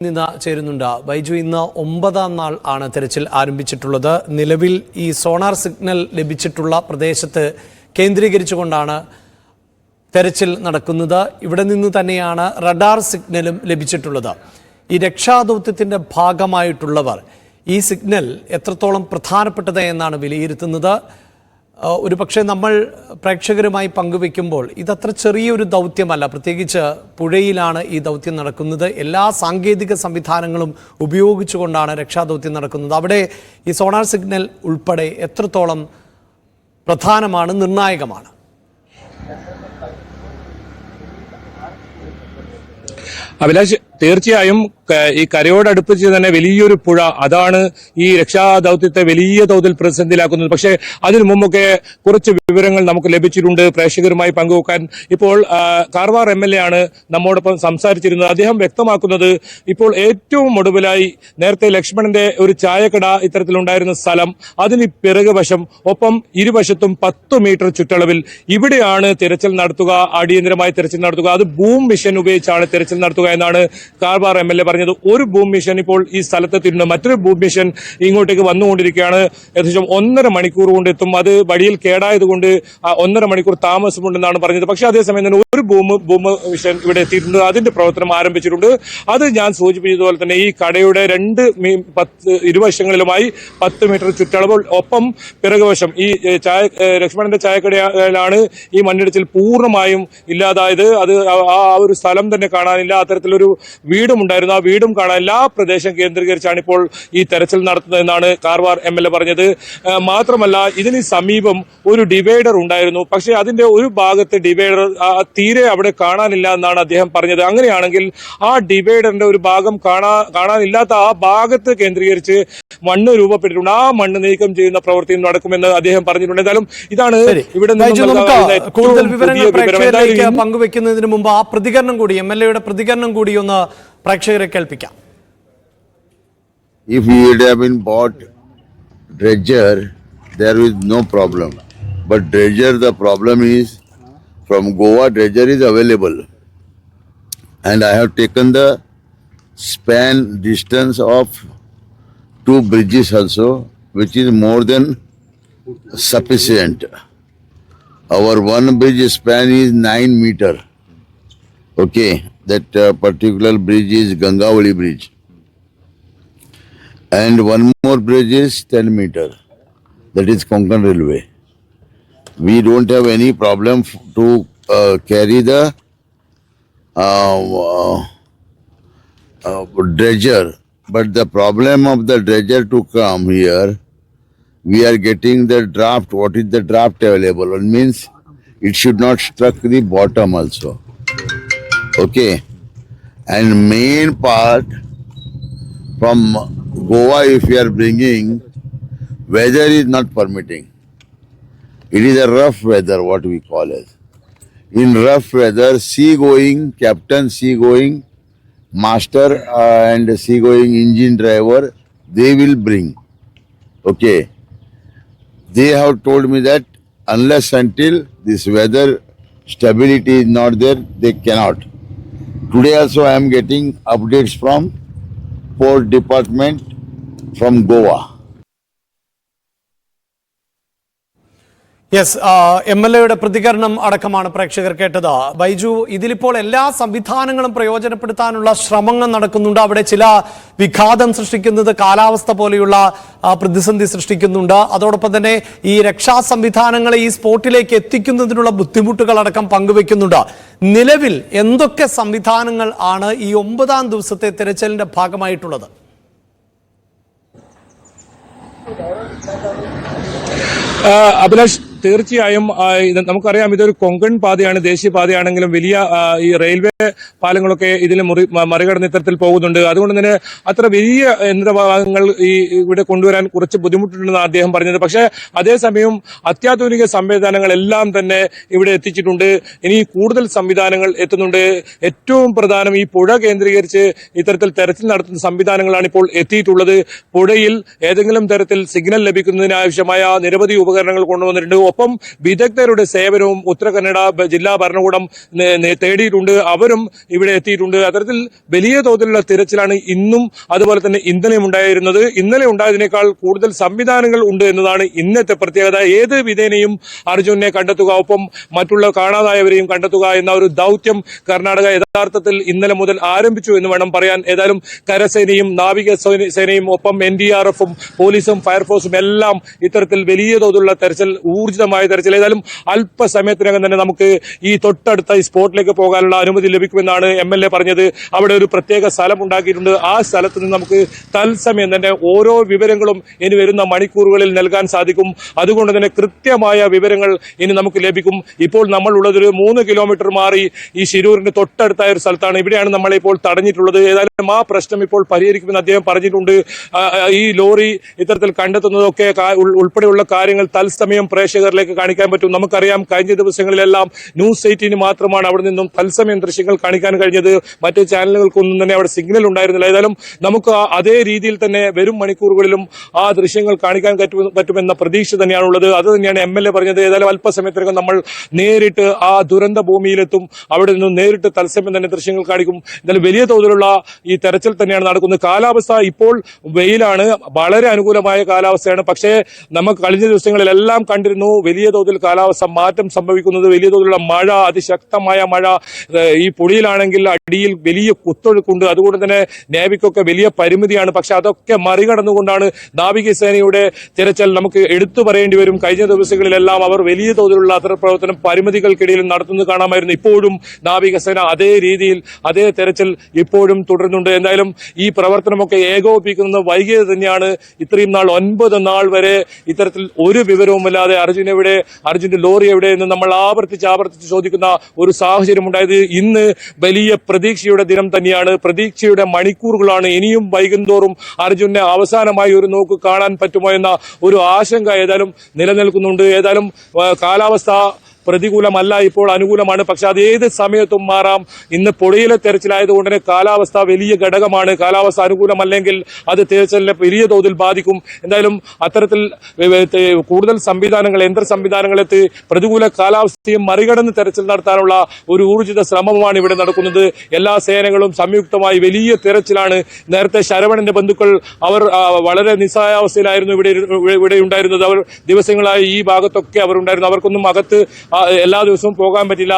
നിന്ന് ചേരുന്നുണ്ട് ബൈജു. ഇന്ന് 9ാം നാൾ ആണ് തെരച്ചിൽ ആരംഭിച്ചിട്ടുള്ളത്. നിലവിൽ ഈ സോണാർ സിഗ്നൽ ലഭിച്ചിട്ടുള്ള പ്രദേശത്ത് കേന്ദ്രീകരിച്ചുകൊണ്ടാണ് തെരച്ചിൽ നടക്കുന്നത്. ഇവിടെ നിന്ന് തന്നെയാണ് റഡാർ സിഗ്നലും ലഭിച്ചിട്ടുള്ളത്. ഈ രക്ഷാദൗത്യത്തിൻ്റെ ഭാഗമായിട്ടുള്ളവർ ഈ സിഗ്നൽ എത്രത്തോളം പ്രധാനപ്പെട്ടത് എന്നാണ് വിലയിരുത്തുന്നത്. ഒരു പക്ഷേ നമ്മൾ പ്രേക്ഷകരുമായി പങ്കുവെക്കുമ്പോൾ ഇതത്ര ചെറിയൊരു ദൗത്യമല്ല. പ്രത്യേകിച്ച് പുഴയിലാണ് ഈ ദൗത്യം നടക്കുന്നത്. എല്ലാ സാങ്കേതിക സംവിധാനങ്ങളും ഉപയോഗിച്ചുകൊണ്ടാണ് രക്ഷാദൗത്യം നടക്കുന്നത്. അവിടെ ഈ സോണാർ സിഗ്നൽ ഉൾപ്പെടെ എത്രത്തോളം പ്രധാനമാണ്, നിർണായകമാണ്? അഭിലാഷ്, തീർച്ചയായും ഈ കരയോടടുപ്പിച്ച് തന്നെ വലിയൊരു പുഴ, അതാണ് ഈ രക്ഷാദൌത്യത്തെ വലിയ തോതിൽ പ്രതിസന്ധിയിലാക്കുന്നത്. പക്ഷേ അതിനു മുമ്പൊക്കെ കുറച്ച് വിവരങ്ങൾ നമുക്ക് ലഭിച്ചിട്ടുണ്ട് പ്രേക്ഷകരുമായി പങ്കുവെക്കാൻ. ഇപ്പോൾ കാർവാർ MLA ആണ് നമ്മോടൊപ്പം സംസാരിച്ചിരുന്നത്. അദ്ദേഹം വ്യക്തമാക്കുന്നത് ഇപ്പോൾ ഏറ്റവും ഒടുവിലായി നേരത്തെ ലക്ഷ്മണന്റെ ഒരു ചായക്കട ഇത്തരത്തിലുണ്ടായിരുന്ന സ്ഥലം, അതിന് പിറകു വശം, ഒപ്പം ഇരുവശത്തും 10 മീറ്റർ ചുറ്റളവിൽ ഇവിടെയാണ് തിരച്ചിൽ നടത്തുക, അടിയന്തരമായി തിരച്ചിൽ നടത്തുക. അത് ബൂം മിഷൻ ഉപയോഗിച്ചാണ് തിരച്ചിൽ നടത്തുക എന്നാണ് കാർവാർ MLA പറഞ്ഞത്. ഒരു ബൂം മിഷൻ ഇപ്പോൾ ഈ സ്ഥലത്തെത്തിയിട്ടുണ്ട്. മറ്റൊരു ബൂം മിഷൻ ഇങ്ങോട്ടേക്ക് വന്നുകൊണ്ടിരിക്കുകയാണ്. ഏകദേശം 1.5 മണിക്കൂർ കൊണ്ട് എത്തും. അത് വഴിയിൽ കേടായതുകൊണ്ട് 1.5 മണിക്കൂർ താമസമുണ്ടെന്നാണ് പറഞ്ഞത്. പക്ഷേ അതേസമയം തന്നെ ഒരു ബൂം മിഷൻ ഇവിടെ എത്തിയിട്ടുണ്ട്. അതിന്റെ പ്രവർത്തനം ആരംഭിച്ചിട്ടുണ്ട്. അത് ഞാൻ സൂചിപ്പിച്ചതുപോലെ തന്നെ ഈ കടയുടെ ഇരുവശങ്ങളിലുമായി 10 മീറ്റർ ചുറ്റളവ്, ഒപ്പം പിറകുവശം ഈ ലക്ഷ്മണന്റെ ചായക്കടയിലാണ് ഈ മണ്ണിടിച്ചിൽ പൂർണ്ണമായും ഇല്ലാതായത്. അത് ആ ഒരു സ്ഥലം തന്നെ കാണാനില്ല. അത്തരത്തിലൊരു വീടും ഉണ്ടായിരുന്നു, ആ വീടും കാണാൻ. എല്ലാ പ്രദേശം കേന്ദ്രീകരിച്ചാണ് ഇപ്പോൾ ഈ തെരച്ചിൽ നടത്തുന്നതെന്നാണ് കാർവാർ MLA പറഞ്ഞത്. മാത്രമല്ല, ഇതിന് സമീപം ഒരു ഡിവൈഡർ ഉണ്ടായിരുന്നു. പക്ഷേ അതിന്റെ ഒരു ഭാഗത്ത് ഡിവൈഡർ തീരെ അവിടെ കാണാനില്ല എന്നാണ് അദ്ദേഹം പറഞ്ഞത്. അങ്ങനെയാണെങ്കിൽ ആ ഡിവൈഡറിന്റെ ഒരു ഭാഗം കാണാനില്ലാത്ത ആ ഭാഗത്ത് കേന്ദ്രീകരിച്ച് മണ്ണ് രൂപപ്പെട്ടിട്ടുണ്ട്. ആ മണ്ണ് നീക്കം ചെയ്യുന്ന പ്രവൃത്തി നടക്കുമെന്ന് അദ്ദേഹം പറഞ്ഞിട്ടുണ്ട്. എന്തായാലും ഇതാണ് ഇവിടെ കൂടുതൽ വിവരങ്ങൾ പങ്കുവെക്കുന്നതിന് മുമ്പ് ആ പ്രതികരണം കൂടി, MLA-യുടെ പ്രതികരണം കൂടി ഒന്ന് പ്രേക്ഷകരെ കേൾപ്പിക്കാം. If we would have been bought dredger, there is no problem. But dredger, the problem is from Goa, dredger is available. And I have taken the span distance of 2 bridges also, which is more than sufficient. Our one bridge span is 9 meter. Okay, that particular bridge is Gangavali Bridge. And one more bridge is 10 meter. That is Konkan Railway. We don't have any problem to carry the dredger. But the problem of the dredger to come here, we are getting the draft. What is the draft available? It means it should not struck the bottom also. Okay. And main part from Goa, if we are bringing, weather is not permitting. It is a rough weather, what we call as. In rough weather, sea-going, captain, sea-going, master and sea-going engine driver, they will bring. Okay. They have told me that unless until this weather stability is not there, they cannot. Today also I am getting updates from Port Department from Goa. Yes, MLA-യുടെ പ്രതികരണം അടക്കമാണ് പ്രേക്ഷകർ കേട്ടത്. ബൈജു, ഇതിലിപ്പോൾ എല്ലാ സംവിധാനങ്ങളും പ്രയോജനപ്പെടുത്താനുള്ള ശ്രമങ്ങൾ നടക്കുന്നുണ്ട്. അവിടെ ചില വിഘാതം സൃഷ്ടിക്കുന്നത് കാലാവസ്ഥ പോലെയുള്ള പ്രതിസന്ധി സൃഷ്ടിക്കുന്നുണ്ട്. അതോടൊപ്പം തന്നെ ഈ രക്ഷാ സംവിധാനങ്ങളെ ഈ സ്പോട്ടിലേക്ക് എത്തിക്കുന്നതിനുള്ള ബുദ്ധിമുട്ടുകൾ അടക്കം പങ്കുവെക്കുന്നുണ്ട്. നിലവിൽ എന്തൊക്കെ സംവിധാനങ്ങൾ ആണ് ഈ 9ാം ദിവസത്തെ തെരച്ചിലിന്റെ ഭാഗമായിട്ടുള്ളത്? അഭിലാഷ്, തീർച്ചയായും നമുക്കറിയാം, ഇതൊരു കൊങ്കൺ പാതയാണ്, ദേശീയപാതയാണെങ്കിലും വലിയ ഈ റെയിൽവേ പാലങ്ങളൊക്കെ ഇതിൽ മറികടന്ന് ഇത്തരത്തിൽ പോകുന്നുണ്ട്. അതുകൊണ്ട് തന്നെ അത്ര വലിയ യന്ത്രഭാഗങ്ങൾ ഇവിടെ കൊണ്ടുവരാൻ കുറച്ച് ബുദ്ധിമുട്ടുണ്ടെന്നാണ് അദ്ദേഹം പറഞ്ഞത്. പക്ഷേ അതേസമയം അത്യാധുനിക സംവിധാനങ്ങളെല്ലാം തന്നെ ഇവിടെ എത്തിച്ചിട്ടുണ്ട്. ഇനി കൂടുതൽ സംവിധാനങ്ങൾ എത്തുന്നുണ്ട്. ഏറ്റവും പ്രധാനം ഈ പുഴ കേന്ദ്രീകരിച്ച് ഇത്തരത്തിൽ തെരച്ചിൽ നടത്തുന്ന സംവിധാനങ്ങളാണ് ഇപ്പോൾ എത്തിയിട്ടുള്ളത്. പുഴയിൽ ഏതെങ്കിലും തരത്തിൽ സിഗ്നൽ ലഭിക്കുന്നതിനാവശ്യമായ നിരവധി ഉപകരണങ്ങൾ കൊണ്ടുവന്നിട്ടുണ്ട്. ഒപ്പം വിദഗ്ധരുടെ സേവനവും ഉത്തര കന്നഡ ജില്ലാ ഭരണകൂടം തേടിയിട്ടുണ്ട്. അവരും ഇവിടെ എത്തിയിട്ടുണ്ട്. അത്തരത്തിൽ വലിയ തോതിലുള്ള തിരച്ചിലാണ് ഇന്നും അതുപോലെ തന്നെ ഇന്നലെയും ഉണ്ടായിരുന്നത്. ഇന്നലെ ഉണ്ടായതിനേക്കാൾ കൂടുതൽ സംവിധാനങ്ങൾ ഉണ്ട് എന്നതാണ് ഇന്നത്തെ പ്രത്യേകത. ഏത് വിധേനയും അർജുനെ കണ്ടെത്തുക, ഒപ്പം മറ്റുള്ള കാണാതായവരെയും കണ്ടെത്തുക എന്ന ഒരു ദൗത്യം കർണാടക യഥാർത്ഥത്തിൽ ഇന്നലെ മുതൽ ആരംഭിച്ചു എന്ന് വേണം പറയാൻ. ഏതായാലും കരസേനയും നാവിക സേനയും ഒപ്പം NDRF-ഉം പോലീസും ഫയർഫോഴ്സും എല്ലാം ഇത്തരത്തിൽ വലിയ തോതിലുള്ള തെരച്ചിൽ, ഊർജിതമായ തെരച്ചിൽ. ഏതായാലും അല്പസമയത്തിനകം തന്നെ നമുക്ക് ഈ തൊട്ടടുത്ത ഈ സ്പോട്ടിലേക്ക് പോകാനുള്ള അനുമതി ലഭിക്കുമെന്നാണ് MLA പറഞ്ഞത്. അവിടെ ഒരു പ്രത്യേക സ്ഥലം ഉണ്ടാക്കിയിട്ടുണ്ട്. ആ സ്ഥലത്ത് നിന്ന് നമുക്ക് തത്സമയം തന്നെ ഓരോ വിവരങ്ങളും ഇനി വരുന്ന മണിക്കൂറുകളിൽ നൽകാൻ സാധിക്കും. അതുകൊണ്ട് തന്നെ കൃത്യമായ വിവരങ്ങൾ ഇനി നമുക്ക് ലഭിക്കും. ഇപ്പോൾ നമ്മൾ ഉള്ളതൊരു 3 കിലോമീറ്റർ മാറി ഈ ശിരൂരിന്റെ തൊട്ടടുത്തായ ഒരു സ്ഥലത്താണ്. ഇവിടെയാണ് നമ്മളിപ്പോൾ തടഞ്ഞിട്ടുള്ളത്. ഏതായാലും ആ പ്രശ്നം ഇപ്പോൾ പരിഹരിക്കുമെന്ന് അദ്ദേഹം പറഞ്ഞിട്ടുണ്ട്. ഈ ലോറി ഇത്തരത്തിൽ കണ്ടെത്തുന്നതൊക്കെ ഉൾപ്പെടെയുള്ള കാര്യങ്ങൾ തത്സമയം പ്രേക്ഷകരിലേക്ക് കാണിക്കാൻ പറ്റും. നമുക്കറിയാം, കഴിഞ്ഞ ദിവസങ്ങളിലെല്ലാം News 18 മാത്രമാണ് അവിടെ നിന്നും തത്സമയം ദൃശ്യങ്ങൾ കാണിക്കാൻ കഴിഞ്ഞത്. മറ്റ് ചാനലുകൾക്കൊന്നും തന്നെ അവിടെ സിഗ്നൽ ഉണ്ടായിരുന്നില്ല. ഏതായാലും നമുക്ക് അതേ രീതിയിൽ തന്നെ വരും മണിക്കൂറുകളിലും ആ ദൃശ്യങ്ങൾ കാണിക്കാൻ പറ്റുമെന്ന പ്രതീക്ഷ തന്നെയാണുള്ളത്. അത് തന്നെയാണ് MLA പറഞ്ഞത്. ഏതായാലും അല്പസമയത്തിനകം നമ്മൾ നേരിട്ട് ആ ദുരന്ത ഭൂമിയിലെത്തും. അവിടെ നിന്നും നേരിട്ട് തത്സമയം തന്നെ ദൃശ്യങ്ങൾ കാണിക്കും. എന്നാലും വലിയ തോതിലുള്ള ഈ തെരച്ചിൽ തന്നെയാണ് നടക്കുന്നത്. കാലാവസ്ഥ ഇപ്പോൾ വെയിലാണ്, വളരെ അനുകൂലമായ കാലാവസ്ഥയാണ്. പക്ഷേ നമുക്ക് കഴിഞ്ഞ ദിവസങ്ങളിലെല്ലാം കണ്ടിരുന്നു വലിയ തോതിൽ കാലാവസ്ഥ മാറ്റം സംഭവിക്കുന്നത്. വലിയ തോതിലുള്ള മഴ, അതിശക്തമായ മഴ. ഈ പുഴയിലാണെങ്കിൽ അടിയിൽ വലിയ കുത്തൊഴുക്കുണ്ട്. അതുകൊണ്ട് തന്നെ നേവിക്കൊക്കെ വലിയ പരിമിതിയാണ്. പക്ഷെ അതൊക്കെ മറികടന്നുകൊണ്ടാണ് നാവികസേനയുടെ തിരച്ചിൽ നമുക്ക് എടുത്തു പറയേണ്ടി വരും. കഴിഞ്ഞ ദിവസങ്ങളിലെല്ലാം അവർ വലിയ തോതിലുള്ള അത്തരം പ്രവർത്തനം പരിമിതികൾക്കിടയിൽ നടത്തുന്നത് കാണാമായിരുന്നു. ഇപ്പോഴും നാവികസേന അതേ രീതിയിൽ അതേ തെരച്ചിൽ ഇപ്പോഴും തുടരുന്നുണ്ട്. എന്തായാലും ഈ പ്രവർത്തനമൊക്കെ ഏകോപിപ്പിക്കുന്നത് വൈകിയത് തന്നെയാണ്. ഇത്രയും നാൾ 9 നാൾ വരെ ഇത്തരത്തിൽ ഒരു വിവരവുമില്ലാതെ അർജുന്റെ ലോറി എവിടെ എന്ന് നമ്മൾ ആവർത്തിച്ച് ചോദിക്കുന്ന ഒരു സാഹചര്യം ഉണ്ടായത്. ഇന്ന് വലിയ പ്രതീക്ഷയുടെ ദിനം തന്നെയാണ്. പ്രതീക്ഷയുടെ മണിക്കൂറുകളാണ്. ഇനിയും വൈകുന്തോറും അർജുനെ അവസാനമായി ഒരു നോക്ക് കാണാൻ പറ്റുമോ എന്ന ഒരു ആശങ്ക ഏതായാലും നിലനിൽക്കുന്നുണ്ട്. ഏതായാലും കാലാവസ്ഥ പ്രതികൂലമല്ല, ഇപ്പോൾ അനുകൂലമാണ്. പക്ഷെ അത് ഏത് സമയത്തും മാറാം. ഇന്ന് പുഴയിലെ തെരച്ചിലായതുകൊണ്ട് തന്നെ കാലാവസ്ഥ വലിയ ഘടകമാണ്. കാലാവസ്ഥ അനുകൂലമല്ലെങ്കിൽ അത് തെരച്ചിലിനെ വലിയ തോതിൽ ബാധിക്കും. എന്തായാലും അത്തരത്തിൽ കൂടുതൽ സംവിധാനങ്ങൾ, യന്ത്ര സംവിധാനങ്ങളെത്തി പ്രതികൂല കാലാവസ്ഥയും മറികടന്ന് തെരച്ചിൽ നടത്താനുള്ള ഒരു ഊർജിത ശ്രമമാണ് ഇവിടെ നടക്കുന്നത്. എല്ലാ സേനകളും സംയുക്തമായി വലിയ തെരച്ചിലാണ്. നേരത്തെ ശരവണന്റെ ബന്ധുക്കൾ അവർ വളരെ നിസ്സഹായാവസ്ഥയിലായിരുന്നു ഇവിടെ ഉണ്ടായിരുന്നത്. അവർ ദിവസങ്ങളായി ഈ ഭാഗത്തൊക്കെ അവർ ഉണ്ടായിരുന്നു. അവർക്കൊന്നും അകത്ത് എല്ലാ ദിവസവും പോകാൻ പറ്റില്ല.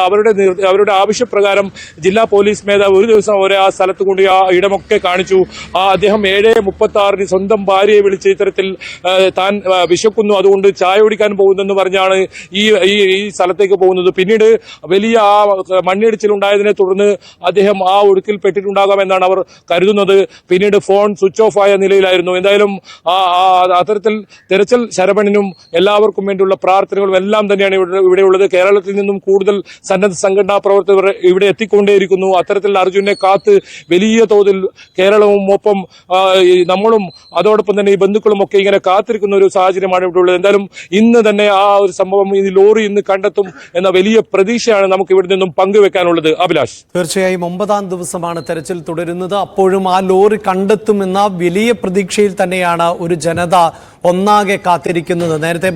അവരുടെ ആവശ്യപ്രകാരം ജില്ലാ പോലീസ് മേധാവി ഒരു ദിവസം ആ സ്ഥലത്ത് കൊണ്ട് ആ ഇടമൊക്കെ കാണിച്ചു. അദ്ദേഹം 7:36 സ്വന്തം ഭാര്യയെ വിളിച്ച് ഇത്തരത്തിൽ താൻ വിശക്കുന്നു, അതുകൊണ്ട് ചായ കുടിക്കാൻ പോകുന്നെന്ന് പറഞ്ഞാണ് ഈ സ്ഥലത്തേക്ക് പോകുന്നത്. പിന്നീട് വലിയ ആ മണ്ണിടിച്ചിലുണ്ടായതിനെ തുടർന്ന് അദ്ദേഹം ആ ഒഴുക്കിൽ പെട്ടിട്ടുണ്ടാകാമെന്നാണ് അവർ കരുതുന്നത്. പിന്നീട് ഫോൺ സ്വിച്ച് ഓഫ് ആയ നിലയിലായിരുന്നു. എന്തായാലും അത്തരത്തിൽ തെരച്ചിൽ ശരവണനും എല്ലാവർക്കും വേണ്ടിയുള്ള പ്രാർത്ഥനകളും എല്ലാം തന്നെയാണ് ഇവിടെയുള്ളത്. കേരളത്തിൽ നിന്നും കൂടുതൽ സന്നദ്ധ സംഘടനാ പ്രവർത്തകർ ഇവിടെ എത്തിക്കൊണ്ടേയിരിക്കുന്നു. അത്തരത്തിൽ അർജുനെ കാത്ത് വലിയ തോതിൽ കേരളവും ഒപ്പം നമ്മളും അതോടൊപ്പം തന്നെ ഈ ബന്ധുക്കളും ഒക്കെ ഇങ്ങനെ കാത്തിരിക്കുന്ന ഒരു സാഹചര്യമാണ് ഇവിടെ ഉള്ളത്. എന്തായാലും ഇന്ന് തന്നെ ആ ഒരു സംഭവം, ഈ ലോറി ഇന്ന് കണ്ടെത്തും എന്ന വലിയ പ്രതീക്ഷയാണ് നമുക്ക് ഇവിടെ നിന്നും പങ്കുവെക്കാനുള്ളത്. അഭിലാഷ്, തീർച്ചയായും 9ാം ദിവസമാണ് തെരച്ചിൽ തുടരുന്നത്. അപ്പോഴും ആ ലോറി കണ്ടെത്തുമെന്ന വലിയ പ്രതീക്ഷയിൽ തന്നെയാണ് ഒരു ജനത ഒന്നാകെ കാത്തിരിക്കുന്നത്. നേരത്തെ